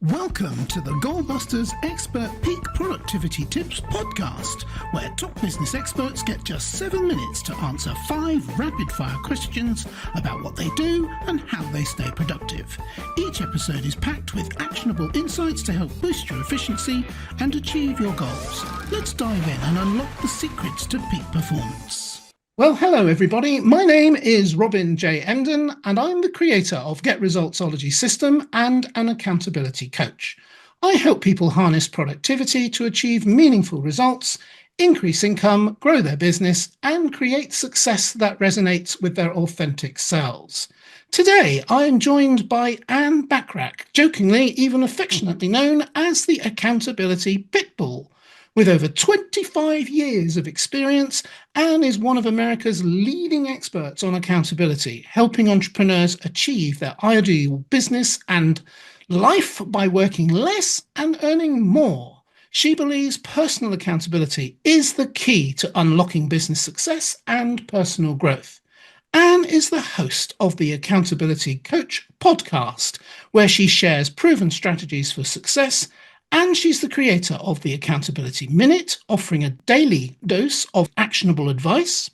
Welcome to the Goalbusters Expert Peak Productivity Tips podcast, where top business experts get just 7 minutes to answer 5 rapid-fire questions about what they do and how they stay productive. Each episode is packed with actionable insights to help boost your efficiency and achieve your goals. Let's dive in and unlock the secrets to peak performance. Well, hello everybody. My name is Robin J. Emden, and I'm the creator of Get Resultsology System and an accountability coach. I help people harness productivity to achieve meaningful results, increase income, grow their business, and create success that resonates with their authentic selves. Today, I am joined by Anne Bachrach, jokingly, even affectionately known as the Accountability Pitbull. With over 25 years of experience, Anne is one of America's leading experts on accountability, helping entrepreneurs achieve their ideal business and life by working less and earning more. She believes personal accountability is the key to unlocking business success and personal growth. Anne is the host of the Accountability Coach podcast, where she shares proven strategies for success. And she's the creator of the Accountability Minute, offering a daily dose of actionable advice.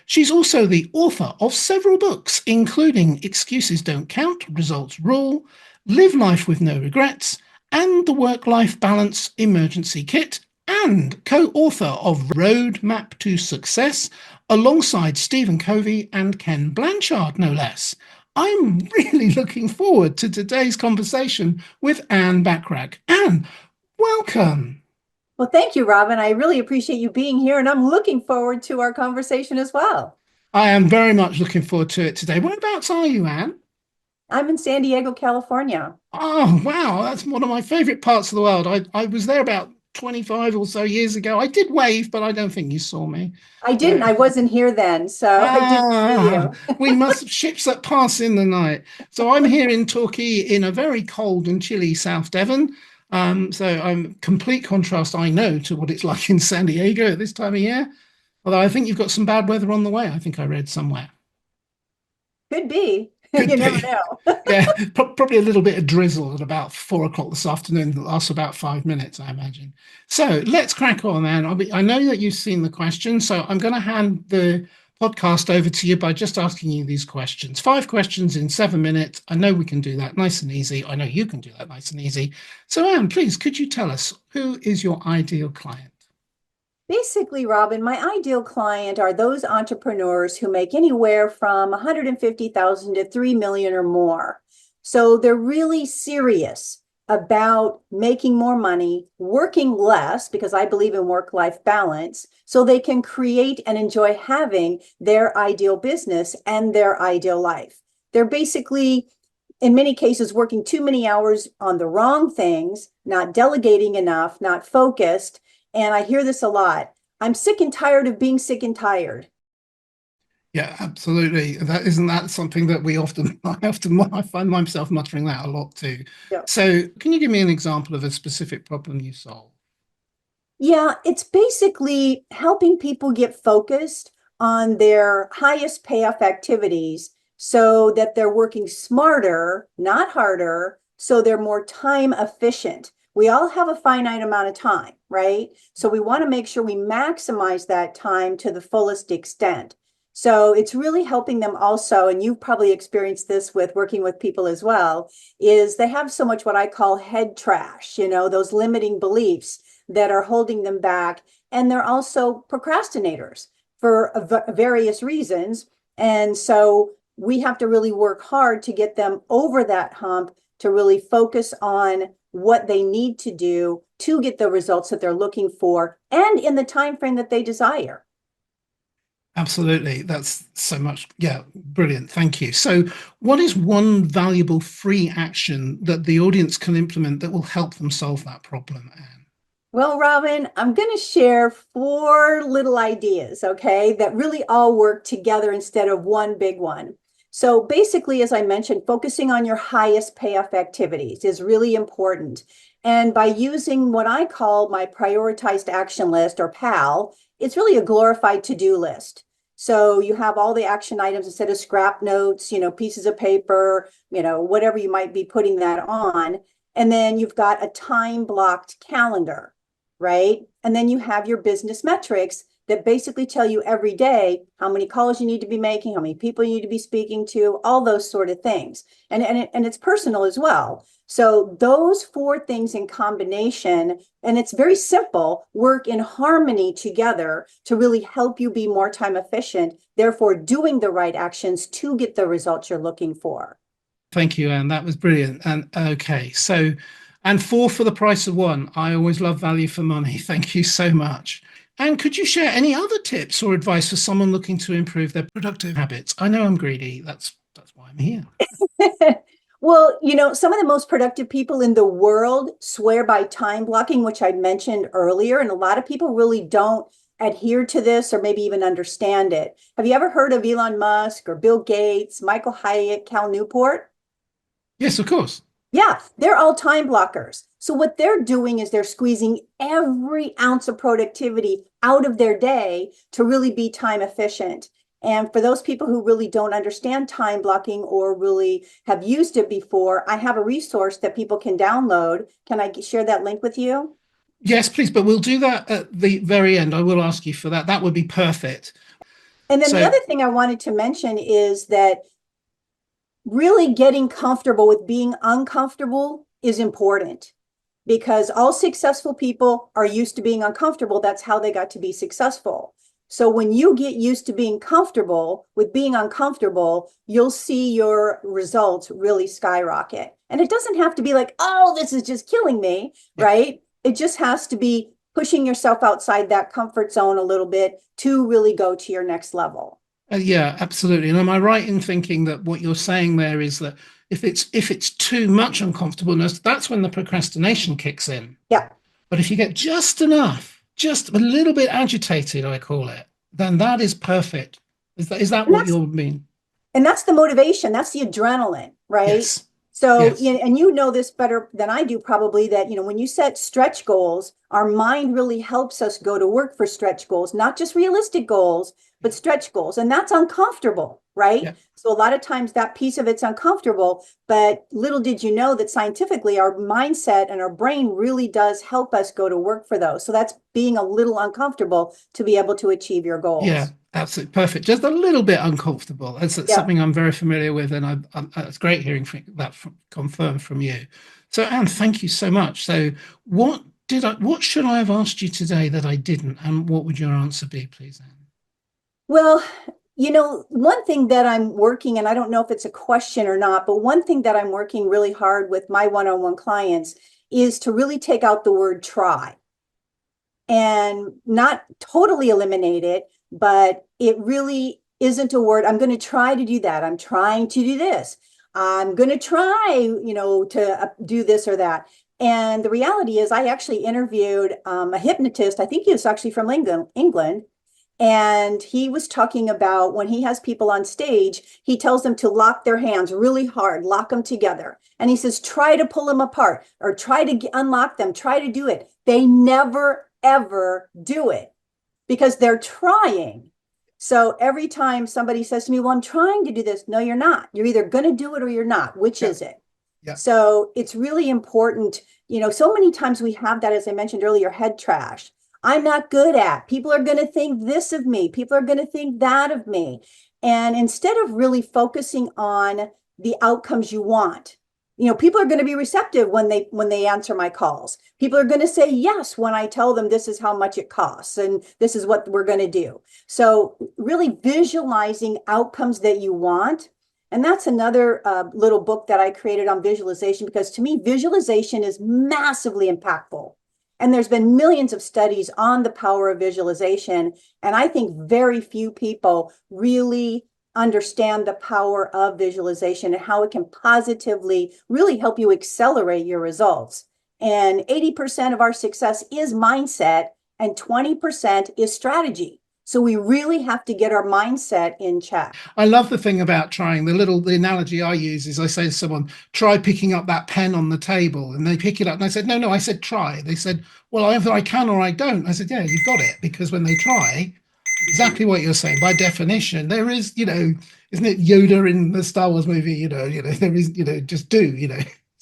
She's also the author of several books, including Excuses Don't Count, Results Rule, Live Life with No Regrets, and the Work-Life Balance Emergency Kit, and co-author of Roadmap to Success, alongside Stephen Covey and Ken Blanchard, no less. I'm really looking forward to today's conversation with Anne Bachrach. Anne, welcome. Well, thank you, Robin. I really appreciate you being here, and I'm looking forward to our conversation as well. I am very much looking forward to it today. Whereabouts are you, Anne? I'm in San Diego, California. Oh, wow. That's one of my favorite parts of the world. I was there about 25 or so years ago. I did wave, but I don't think you saw me. I didn't. I wasn't here then, so I didn't see you. We must have ships that pass in the night. So I'm here in Torquay in a very cold and chilly South Devon. So I'm complete contrast, I know, to what it's like in San Diego at this time of year. Although I think you've got some bad weather on the way, I think I read somewhere. Could be. Could You be. never know. Yeah, probably a little bit of drizzle at about 4 o'clock this afternoon that lasts about 5 minutes, I imagine. So let's crack on, Anne. I know that you've seen the question, so I'm going to hand the podcast over to you by just asking you these questions. 5 questions in 7 minutes. I know we can do that nice and easy. I know you can do that nice and easy. So Anne, please, could you tell us who is your ideal client? Basically, Robin, my ideal client are those entrepreneurs who make anywhere from 150,000 to 3 million or more. So they're really serious about making more money, working less, because I believe in work-life balance, so they can create and enjoy having their ideal business and their ideal life. They're basically, in many cases, working too many hours on the wrong things, not delegating enough, not focused. And I hear this a lot. I'm sick and tired of being sick and tired. Yeah, absolutely. Isn't that something that I find myself muttering that a lot too. Yeah. So can you give me an example of a specific problem you solve? Yeah, it's basically helping people get focused on their highest payoff activities so that they're working smarter, not harder, so they're more time efficient. We all have a finite amount of time, right? So we want to make sure we maximize that time to the fullest extent. So it's really helping them also, and you've probably experienced this with working with people as well, is they have so much what I call head trash, those limiting beliefs that are holding them back. And they're also procrastinators for various reasons. And so we have to really work hard to get them over that hump, to really focus on what they need to do to get the results that they're looking for and in the time frame that they desire. Absolutely. That's so much. Yeah, brilliant. Thank you. So what is one valuable free action that the audience can implement that will help them solve that problem, Anne? Well, Robin, I'm going to share 4 little ideas, okay, that really all work together instead of one big one. So basically, as I mentioned, focusing on your highest payoff activities is really important. And by using what I call my prioritized action list, or PAL, it's really a glorified to-do list. So you have all the action items instead of scrap notes, pieces of paper, whatever you might be putting that on. And then you've got a time blocked calendar, right? And then you have your business metrics that basically tell you every day how many calls you need to be making, how many people you need to be speaking to, all those sort of things. And it's personal as well. So those four things in combination, and it's very simple, work in harmony together to really help you be more time efficient, therefore doing the right actions to get the results you're looking for. Thank you, Anne. That was brilliant. And okay, so, and four for the price of one. I always love value for money. Thank you so much. And could you share any other tips or advice for someone looking to improve their productive habits? I know I'm greedy. That's why I'm here. Well, some of the most productive people in the world swear by time blocking, which I mentioned earlier, and a lot of people really don't adhere to this or maybe even understand it. Have you ever heard of Elon Musk or Bill Gates, Michael Hyatt, Cal Newport? Yes, of course. Yeah, they're all time blockers. So what they're doing is they're squeezing every ounce of productivity out of their day to really be time efficient. And for those people who really don't understand time blocking or really have used it before, I have a resource that people can download. Can I share that link with you? Yes, please. But we'll do that at the very end. I will ask you for that. That would be perfect. And then the So, other thing I wanted to mention is that really getting comfortable with being uncomfortable is important because all successful people are used to being uncomfortable. That's how they got to be successful. So when you get used to being comfortable with being uncomfortable, you'll see your results really skyrocket. And it doesn't have to be like, oh, this is just killing me, yeah. right? It just has to be pushing yourself outside that comfort zone a little bit to really go to your next level. Yeah, absolutely. And am I right in thinking that what you're saying there is that if it's too much uncomfortableness, that's when the procrastination kicks in. Yeah. But if you get just enough, just a little bit agitated, I call it, then that is perfect. Is that And what that's you mean? And that's the motivation. That's the adrenaline, right? Yes. So, Yes. and you know this better than I do probably that, when you set stretch goals, our mind really helps us go to work for stretch goals, not just realistic goals, but stretch goals. And that's uncomfortable, right? Yeah. So a lot of times that piece of it's uncomfortable, but little did you know that scientifically our mindset and our brain really does help us go to work for those. So that's being a little uncomfortable to be able to achieve your Yeah. goals. Absolutely perfect. Just a little bit uncomfortable. That's Yeah. something I'm very familiar with, and it's great hearing that confirmed from you. So, Anne, thank you so much. So, what should I have asked you today that I didn't, and what would your answer be, please, Anne? Well, one thing that I'm working, and I don't know if it's a question or not, but one thing that I'm working really hard with my one-on-one clients is to really take out the word try and not totally eliminate it, but it really isn't a word. I'm going to try to do that. I'm trying to do this. I'm going to try, to do this or that. And the reality is, I actually interviewed a hypnotist. I think he was actually from England, and he was talking about when he has people on stage, he tells them to lock their hands really hard, lock them together. And he says, try to pull them apart or try to unlock them, try to do it. They never, ever do it because they're trying. So every time somebody says to me, well, I'm trying to do this. No, you're not. You're either going to do it or you're not. Which Yeah. is it? Yeah. So it's really important. So many times we have that, as I mentioned earlier, head trash. I'm not good at. People are going to think this of me. People are going to think that of me. And instead of really focusing on the outcomes you want, people are going to be receptive when they answer my calls. People are going to say yes when I tell them this is how much it costs and this is what we're going to do. So really visualizing outcomes that you want. And that's another little book that I created on visualization, because to me, visualization is massively impactful. And there's been millions of studies on the power of visualization. And I think very few people really understand the power of visualization and how it can positively really help you accelerate your results. And 80% of our success is mindset and 20% is strategy. So we really have to get our mindset in check. I love the thing about trying. The analogy I use is I say to someone, try picking up that pen on the table, and they pick it up. And I said, no, I said, try. They said, well, either I can or I don't. I said, yeah, you've got it. Because when they try, exactly what you're saying, by definition, there is, isn't it Yoda in the Star Wars movie? There is, just do.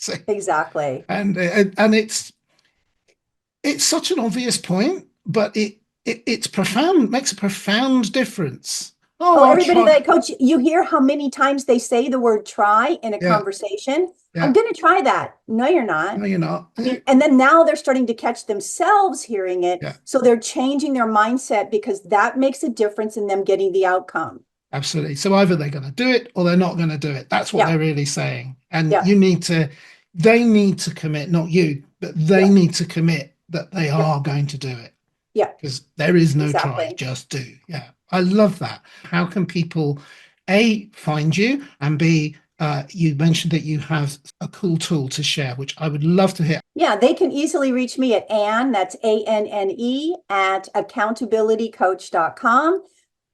So, Exactly. and it's such an obvious point, but it's profound, makes a profound difference. Oh, Oh, I'll everybody try. that coach, you hear how many times they say the word try in a Yeah, conversation. I'm yeah. going to try that. No, you're not. No, you're not. I mean, and then now they're starting to catch themselves hearing it. Yeah, So they're changing their mindset because that makes a difference in them getting the outcome. absolutely. So either they're going to do it or they're not going to do it. That's what Yeah. they're really saying. And Yeah. they need to commit, not you, but they Yeah. need to commit that they Yeah. are going to do it Yeah. because there is no try, Exactly. just do. Yeah, I love that. How can people, A, find you, and B, you mentioned that you have a cool tool to share, which I would love to hear. Yeah, they can easily reach me at Anne, that's ANNE, at accountabilitycoach.com.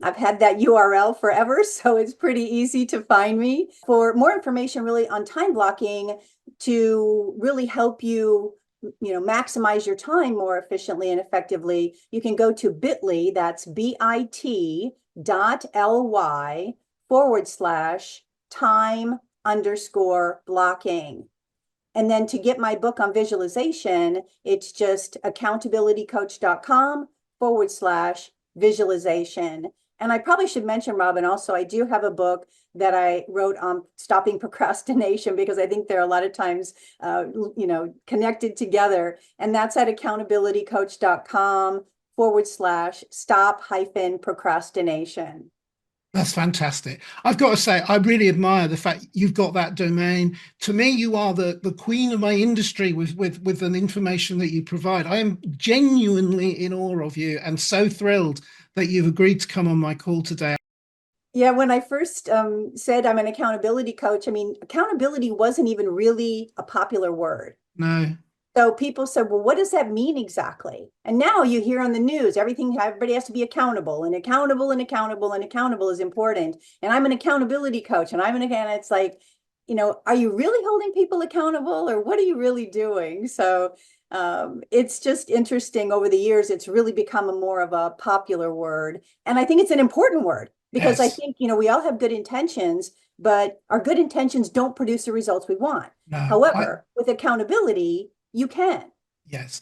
I've had that URL forever, so it's pretty easy to find me. For more information really on time blocking to really help you, maximize your time more efficiently and effectively, you can go to bit.ly, that's bit.ly/time_blocking. And then to get my book on visualization, it's just accountabilitycoach.com/visualization. And I probably should mention, Robin, also, I do have a book that I wrote on stopping procrastination because I think there are a lot of times, connected together. And that's at accountabilitycoach.com/stop-procrastination. That's fantastic. I've got to say, I really admire the fact you've got that domain. To me, you are the queen of my industry with the information that you provide. I am genuinely in awe of you and so thrilled that you've agreed to come on my call today. Yeah, when I first said I'm an accountability coach, I mean, accountability wasn't even really a popular word. No, So people said, well, what does that mean exactly? And now you hear on the news, everybody has to be accountable and accountable and accountable and accountable is important. And I'm an accountability coach and it's like, are you really holding people accountable or what are you really doing? So it's just interesting over the years, it's really become a more of a popular word. And I think it's an important word because I yes, think, we all have good intentions, but our good intentions don't produce the results we want. no. However, with accountability, you can. Yes.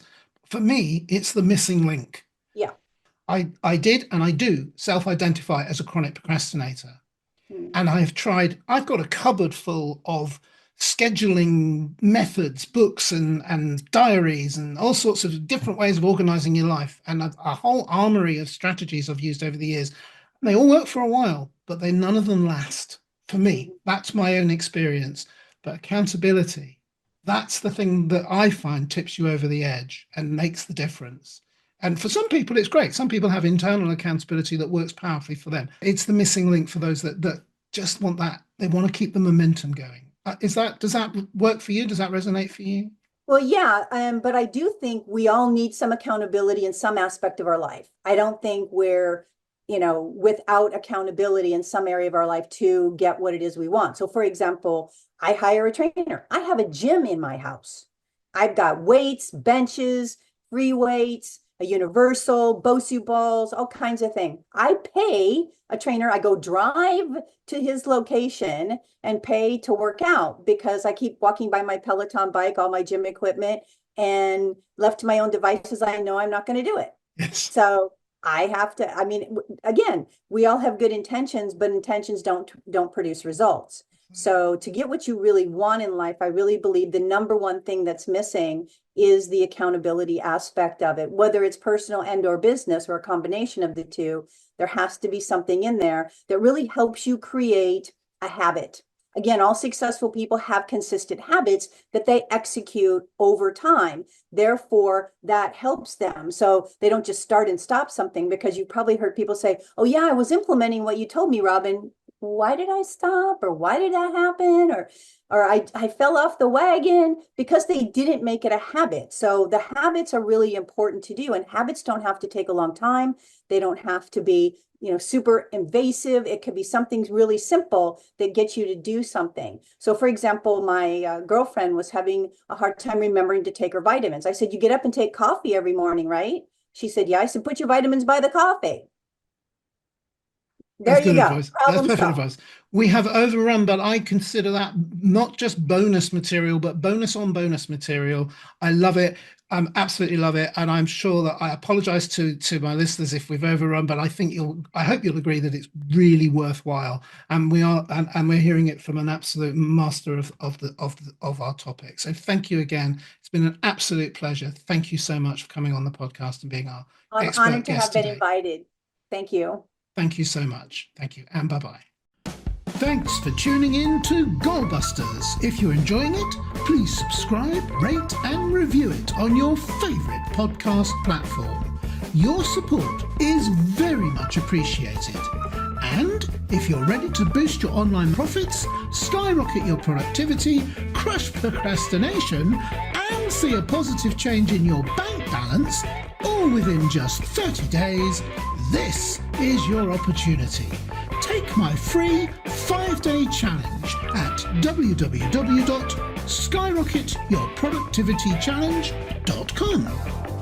For me, it's the missing link. Yeah. I did and I do self-identify as a chronic procrastinator. Mm. And I've got a cupboard full of scheduling methods, books and diaries and all sorts of different ways of organizing your life and a whole armory of strategies I've used over the years. And they all work for a while, but none of them last. For me, Mhm. that's my own experience. But accountability, that's the thing that I find tips you over the edge and makes the difference. And for some people, it's great. Some people have internal accountability that works powerfully for them. It's the missing link for those that just want that. They want to keep the momentum going. Does that work for you? Does that resonate for you? Well, yeah, but I do think we all need some accountability in some aspect of our life. I don't think we're, without accountability in some area of our life to get what it is we want. So, for example, I hire a trainer. I have a gym in my house. I've got weights, benches, free weights, a universal, Bosu balls, all kinds of things. I pay a trainer. I go drive to his location and pay to work out because I keep walking by my Peloton bike, all my gym equipment, and left to my own devices, I know I'm not going to do it. Yes. So I have to, I mean, again, we all have good intentions, but intentions don't produce results. So to get what you really want in life, I really believe the number one thing that's missing is the accountability aspect of it, whether it's personal and or business or a combination of the two. There has to be something in there that really helps you create a habit. Again, all successful people have consistent habits that they execute over time. Therefore, that helps them. So they don't just start and stop something because you probably heard people say, oh, yeah, I was implementing what you told me, Robin. Why did I stop? Or why did that happen? Or I fell off the wagon because they didn't make it a habit. So the habits are really important to do. And habits don't have to take a long time. They don't have to be super invasive. It could be something really simple that gets you to do something. So for example, my girlfriend was having a hard time remembering to take her vitamins. I said, you get up and take coffee every morning, right? She said, yeah. I said, put your vitamins by the coffee. There you good go. advice. That's Problem perfect solved. advice. We have overrun, but I consider that not just bonus material, but bonus on bonus material. I love it. Absolutely love it. And I'm sure that I apologize to my listeners if we've overrun, but I hope you'll agree that it's really worthwhile. And we're hearing it from an absolute master of our topic. So thank you again. It's been an absolute pleasure. Thank you so much for coming on the podcast and being our I'm expert honored to have guest been today. invited. Thank you. Thank you so much. Thank you, and bye-bye. Thanks for tuning in to Goalbusters. If you're enjoying it, please subscribe, rate, and review it on your favourite podcast platform. Your support is very much appreciated. And if you're ready to boost your online profits, skyrocket your productivity, crush procrastination, and see a positive change in your bank balance, all within just 30 days, this is your opportunity. Take my free 5-day challenge at www.skyrocketyourproductivitychallenge.com.